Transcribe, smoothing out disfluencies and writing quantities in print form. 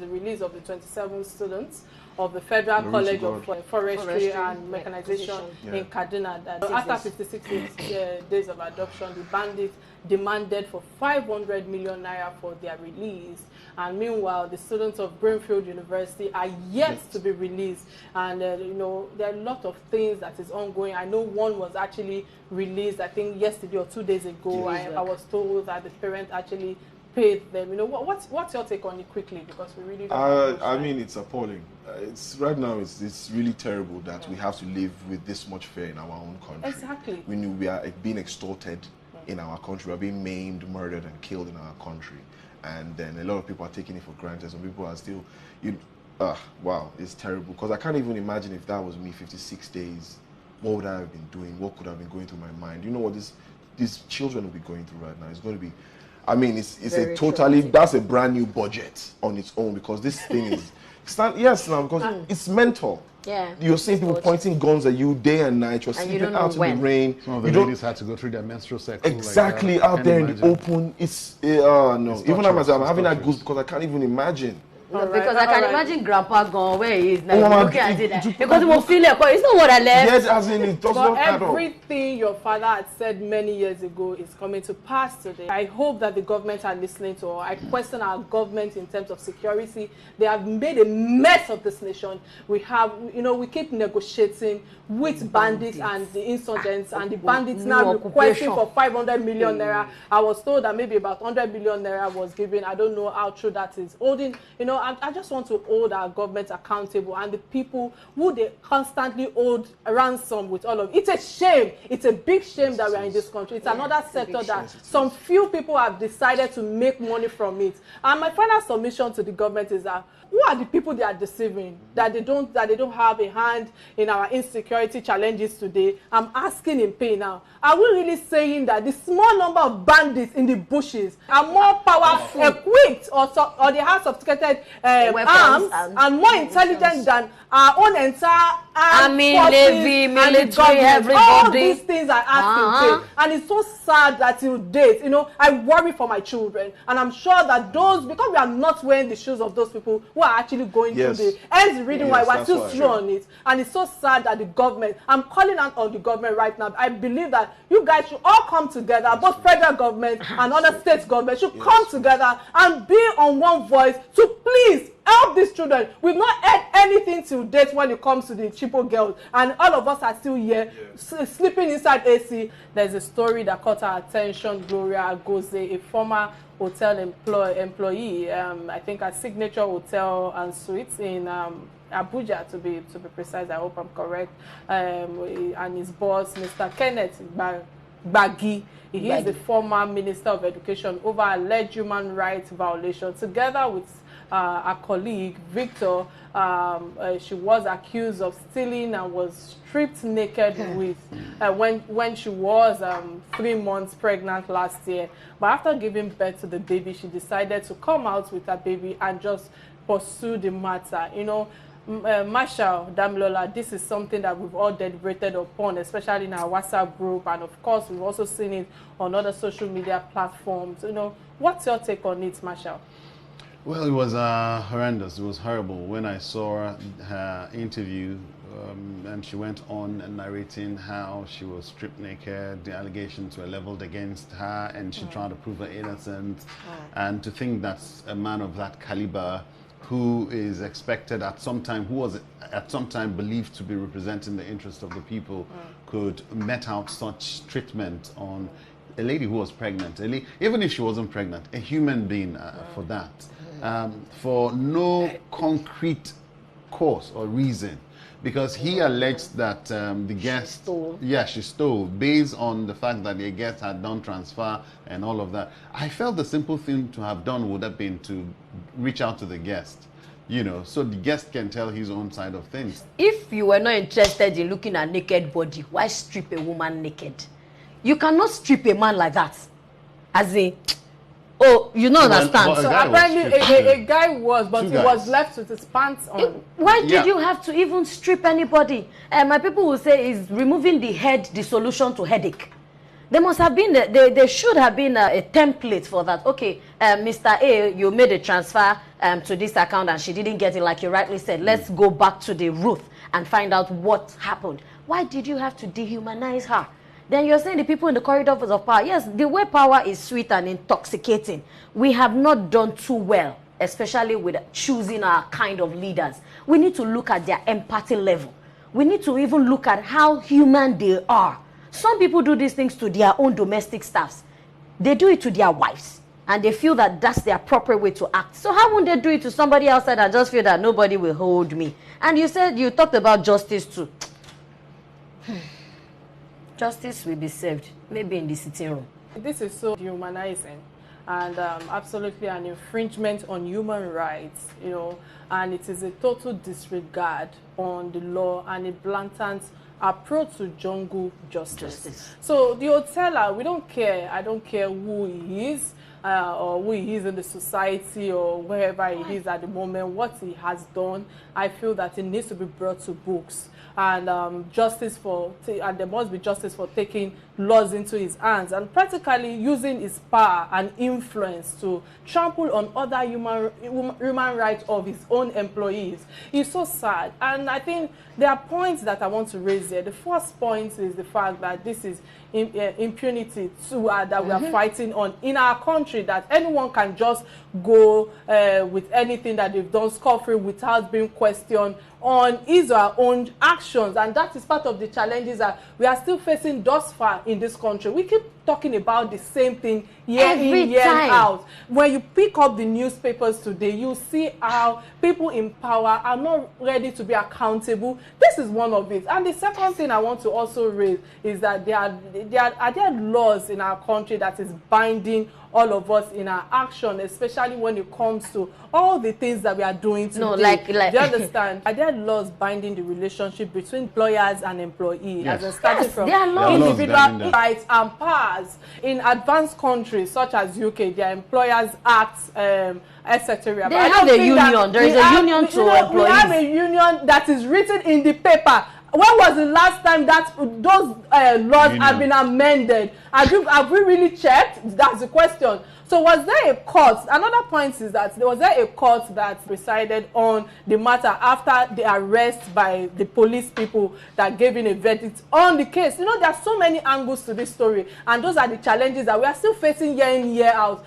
the release of the 27 students of the Federal College of Forestry and Mechanization in Kaduna. That after 56 days of adoption, the bandits demanded for 500 million naira for their release. And meanwhile, the students of Greenfield University are yet to be released. And you know, there are a lot of things that is ongoing. I know one was actually released, I think yesterday or 2 days ago. I was told that the parent actually paid them. You know, what's your take on it quickly, because we really don't I mean, it's appalling. It's right now. It's really terrible that we have to live with this much fear in our own country. Exactly. We are being extorted in our country. We are being maimed, murdered, and killed in our country, and then a lot of people are taking it for granted. Some people are still, wow, it's terrible. Because I can't even imagine if that was me. 56 days. What would I have been doing? What could have been going through my mind? You know what these children will be going through right now? It's going to be. I mean, it's a totally, that's a brand new budget on its own, because this thing is, because it's mental. Yeah. You're seeing people pointing guns at you day and night. You're sleeping out in the rain. Some of the ladies had to go through their menstrual cycle. Exactly, out there in the open. It's, no. Even I'm having that goose because I can't even imagine. No, because I can imagine Grandpa gone where he is now. Looking at it, because he will feel like, it's not what I left. Yes, as in it does not add up. Everything your father had said many years ago is coming to pass today. I hope that the government are listening to, I question our government in terms of security. They have made a mess of this nation. We have, you know, we keep negotiating with bandits and the insurgents, and the bandits now requesting for 500 million naira. I was told that maybe about 100 million naira was given. I don't know how true that is. Holding, you know, I just want to hold our government accountable, and the people who they constantly hold ransom with all of it. It's a shame. It's a big shame that we are in this country. It's another sector that some few people have decided to make money from it. And my final submission to the government is that who are the people they are deceiving, that they don't have a hand in our insecurity challenges today? I'm asking in pain now. Are we really saying that the small number of bandits in the bushes are more powerful, equipped, or they have sophisticated arms and more intelligent than our own entire army, navy, military, everybody? All these things are asking, and it's so sad that till date, you know, I worry for my children, and I'm sure that those, because we are not wearing the shoes of those people who are actually going through the hence the reason why we're still slow on it. And it's so sad that the government, I'm calling out on the government right now. I believe that you guys should all come together, both federal government and other state government should come together and be on one voice to please help these children. We've not heard anything till date when it comes to the Chipo girls, and all of us are still here sleeping inside AC. There's a story that caught our attention. Gloria Agoze, a former hotel employee, I think at Signature Hotel and Suites in Abuja, to be precise. I hope I'm correct. And his boss, Mr. Kenneth Gbagi. He is the former Minister of Education, over alleged human rights violations. Together with a colleague, Victor, she was accused of stealing and was stripped naked with when she was 3 months pregnant last year. But after giving birth to the baby, she decided to come out with her baby and just pursue the matter. You know, Marshall Damilola, this is something that we've all deliberated upon, especially in our WhatsApp group, and of course we've also seen it on other social media platforms. You know, what's your take on it, Marshall? Well, it was horrendous. It was horrible. When I saw her interview, and she went on narrating how she was stripped naked, the allegations were leveled against her, and she tried to prove her innocence. And to think that a man of that caliber, who is expected at some time, who was at some time believed to be representing the interest of the people, could met out such treatment on a lady who was pregnant, even if she wasn't pregnant, a human being for that, for no concrete cause or reason. Because he alleged that the guest, she stole, based on the fact that the guest had done transfer and all of that. I felt the simple thing to have done would have been to reach out to the guest, you know, so the guest can tell his own side of things. If you were not interested in looking at naked body, why strip a woman naked? You cannot strip a man like that. As in, oh, you don't understand. So apparently a guy was, but he was left with his pants on. Why did you have to even strip anybody? My people will say, is removing the head the solution to headache? There must have been, there should have been a template for that. Okay, Mr. A, you made a transfer to this account and she didn't get it, like you rightly said. Let's go back to the root and find out what happened. Why did you have to dehumanize her? Then you're saying the people in the corridors of power. Yes, the way power is sweet and intoxicating, we have not done too well, especially with choosing our kind of leaders. We need to look at their empathy level. We need to even look at how human they are. Some people do these things to their own domestic staffs. They do it to their wives, and they feel that that's their proper way to act. So how won't they do it to somebody outside and just feel that nobody will hold me? And you said, you talked about justice too. Justice will be served, maybe in the sitting room. This is so dehumanizing and absolutely an infringement on human rights, you know, and it is a total disregard on the law and a blatant approach to jungle justice. So the hoteler, we don't care. I don't care who he is or who he is in the society or wherever he is at the moment, what he has done. I feel that it needs to be brought to books. And justice for, and there must be justice for taking laws into his hands and practically using his power and influence to trample on other human rights of his own employees. It's so sad. And I think there are points that I want to raise here. The first point is the fact that this is impunity too, that we are fighting on in our country, that anyone can just go with anything that they've done scot-free without being questioned on his or her own actions. And that is part of the challenges that we are still facing thus far in this country. We keep talking about the same thing year in, year out. When you pick up the newspapers today, you see how people in power are not ready to be accountable. This is one of it. And the second thing I want to also raise is that are there laws in our country that is binding all of us in our action, especially when it comes to all the things that we are doing today. No, like do you understand? Are there laws binding the relationship between employers and employees? Yes. As starting from individual rights and powers. In advanced countries such as UK, their employers act, etc. They have a union. There is a union to employees. We have a union that is written in the paper. When was the last time that those laws have been amended? Have we really checked? That's the question. So was there a court? Another point is that was there a court that decided on the matter after the arrest by the police people that gave in a verdict on the case? You know, there are so many angles to this story, and those are the challenges that we are still facing year in, year out.